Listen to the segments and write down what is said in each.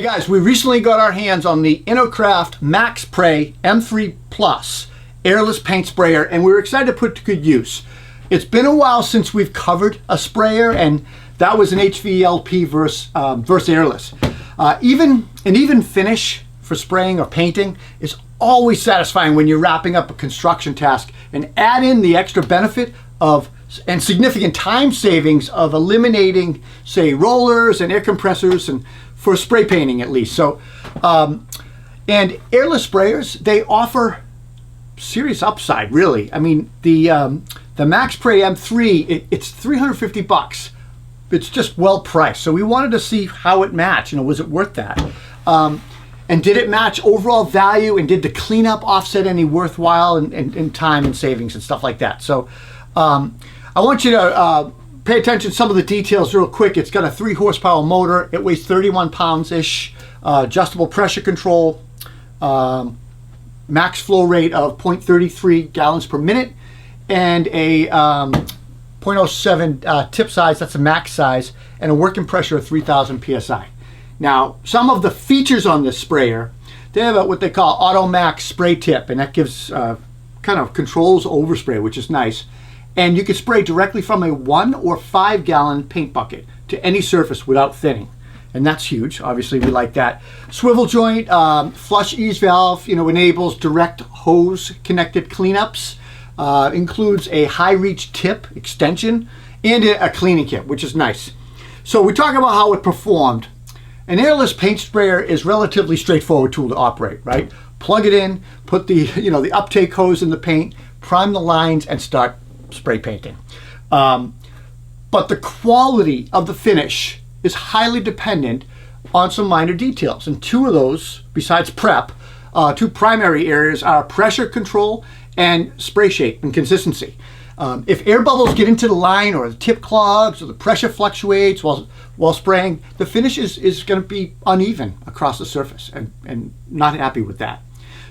Hey guys, we recently got our hands on the InoKraft MaXpray M3 Plus airless paint sprayer, and we were excited to put to good use. It's been a while since we've covered a sprayer, and that was an HVLP versus airless. Even finish for spraying or painting is always satisfying when you're wrapping up a construction task, and add in the extra benefit of and significant time savings of eliminating, say, rollers and air compressors, and for spray painting at least. So, and airless sprayers, they offer serious upside, really. I mean, the MaXpray M3, it's $350. It's just well priced. So we wanted to see how it matched. Was it worth that? And did it match overall value? And did the cleanup offset any worthwhile in time and savings and stuff like that? So I want you to pay attention to some of the details real quick. It's got a 3 horsepower motor. It weighs 31 pounds-ish. Adjustable pressure control. Max flow rate of 0.33 gallons per minute. And a 0.07 tip size. That's a max size. And a working pressure of 3,000 psi. Now, some of the features on this sprayer, they have what they call AtoMax Spray Tip. And that gives kind of controls overspray, which is nice. And you can spray directly from a 1 or 5 gallon paint bucket to any surface without thinning. And that's huge. Obviously, we like that. Swivel joint, flush ease valve, enables direct hose connected cleanups. Includes a high reach tip extension and a cleaning kit, which is nice. So we talk about how it performed. An airless paint sprayer is relatively straightforward tool to operate, right? Plug it in, put the the uptake hose in the paint, prime the lines, and start spray painting. But the quality of the finish is highly dependent on some minor details. And two of those, besides prep, two primary areas are pressure control and spray shape and consistency. If air bubbles get into the line, or the tip clogs, or the pressure fluctuates while spraying, the finish is going to be uneven across the surface, and not happy with that.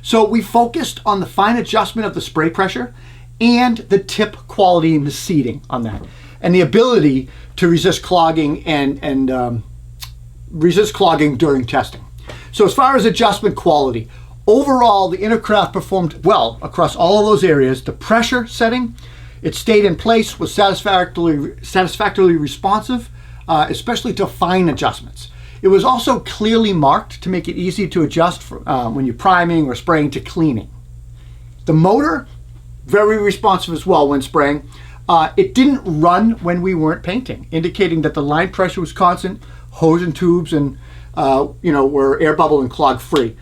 So we focused on the fine adjustment of the spray pressure and the tip quality and the seating on that, and the ability to resist clogging and resist clogging during testing. So as far as adjustment quality, overall the InoKraft performed well across all of those areas. The pressure setting, it stayed in place, was satisfactorily responsive, especially to fine adjustments. It was also clearly marked to make it easy to adjust when you're priming or spraying to cleaning. The motor, very responsive as well when spraying. It didn't run when we weren't painting, indicating that the line pressure was constant, hose and tubes, and were air bubble and clog free.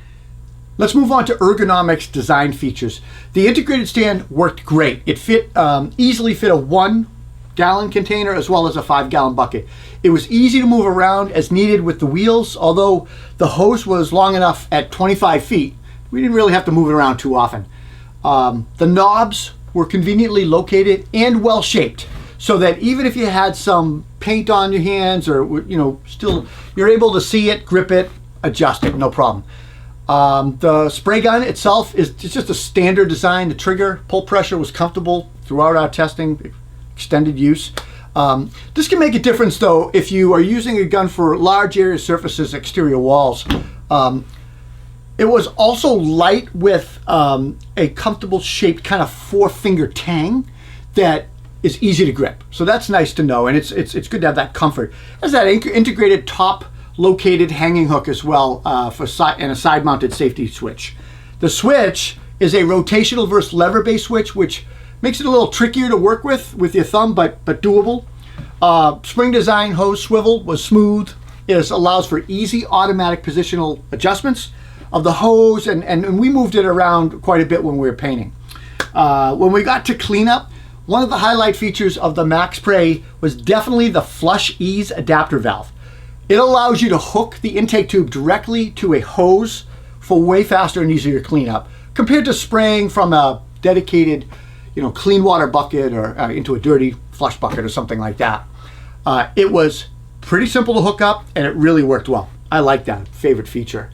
Let's move on to Ergonomics design features. The integrated stand worked great. It easily fit a 1 gallon container as well as a 5 gallon bucket. It was easy to move around as needed with the wheels, although the hose was long enough at 25 feet. We didn't really have to move it around too often. The knobs were conveniently located and well shaped, so that even if you had some paint on your hands, or still you're able to see it, grip it, adjust it, no problem. The spray gun itself is just a standard design. The trigger pull pressure was comfortable throughout our testing, extended use. This can make a difference though if you are using a gun for large area surfaces, exterior walls. It was also light with a comfortable shaped kind of 4-finger tang that is easy to grip. So that's nice to know, and it's good to have that comfort. There's that integrated top located hanging hook as well and a side mounted safety switch. The switch is a rotational versus lever based switch, which makes it a little trickier to work with your thumb, but doable. Spring design hose swivel was smooth. It allows for easy automatic positional adjustments of the hose, and we moved it around quite a bit when we were painting. When we got to cleanup, one of the highlight features of the MaXpray was definitely the flush ease adapter valve. It allows you to hook the intake tube directly to a hose for way faster and easier cleanup compared to spraying from a dedicated, clean water bucket or into a dirty flush bucket or something like that. It was pretty simple to hook up, and it really worked well. I like that, favorite feature.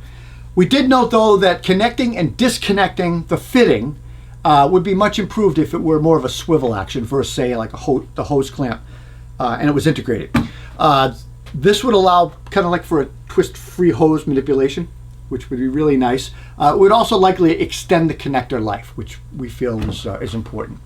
We did note though that connecting and disconnecting the fitting would be much improved if it were more of a swivel action versus, say, like the hose clamp, and it was integrated. This would allow kind of like for a twist-free hose manipulation, which would be really nice. It would also likely extend the connector life, which we feel is important.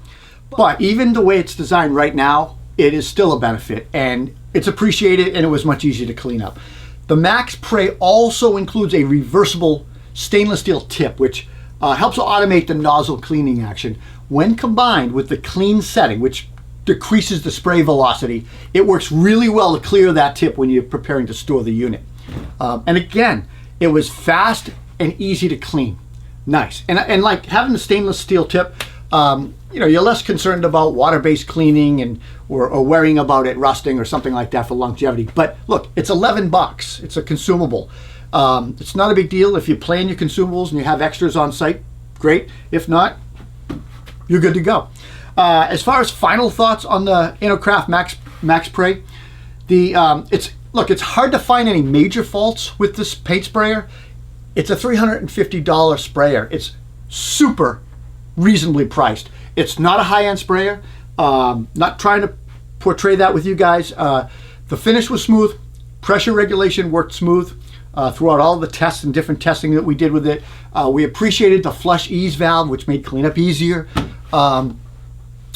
But even the way it's designed right now, it is still a benefit, and it's appreciated, and it was much easier to clean up. The MaXpray also includes a reversible stainless steel tip, which helps to automate the nozzle cleaning action. When combined with the clean setting, which decreases the spray velocity, it works really well to clear that tip when you're preparing to store the unit. And again, it was fast and easy to clean. Nice. And like having the stainless steel tip, you're less concerned about water-based cleaning or worrying about it rusting or something like that for longevity. But look, it's $11. It's a consumable. It's not a big deal. If you plan your consumables and you have extras on site, great. If not, you're good to go. As far as final thoughts on the InoKraft MaXpray, it's hard to find any major faults with this paint sprayer. It's a $350 sprayer. It's super reasonably priced. It's not a high-end sprayer. Not trying to portray that with you guys. The finish was smooth. Pressure regulation worked smooth throughout all the tests and different testing that we did with it. We appreciated the flush ease valve, which made cleanup easier.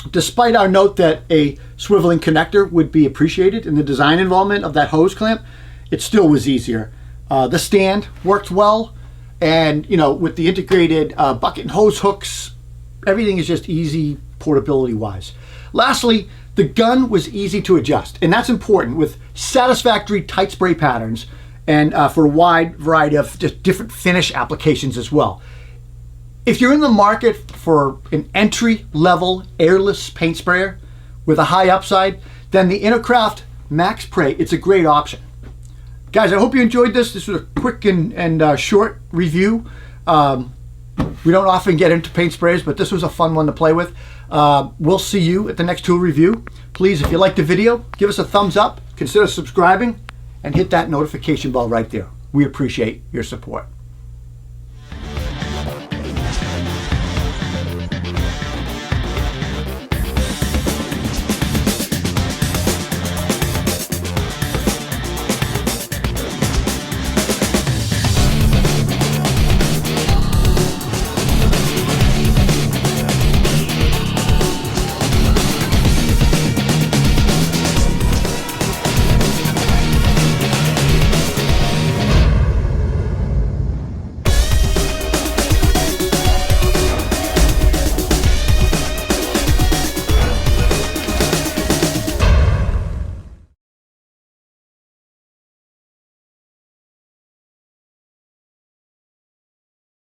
Despite our note that a swiveling connector would be appreciated in the design involvement of that hose clamp, it still was easier. The stand worked well, and with the integrated bucket and hose hooks, everything is just easy portability wise. Lastly, the gun was easy to adjust, and that's important with satisfactory tight spray patterns and for a wide variety of just different finish applications as well. If you're in the market for an entry-level airless paint sprayer with a high upside, then the InoKraft MaXpray, it's a great option. Guys, I hope you enjoyed this. This was a quick and short review. We don't often get into paint sprayers, but this was a fun one to play with. We'll see you at the next tool review. Please, if you liked the video, give us a thumbs up, consider subscribing, and hit that notification bell right there. We appreciate your support.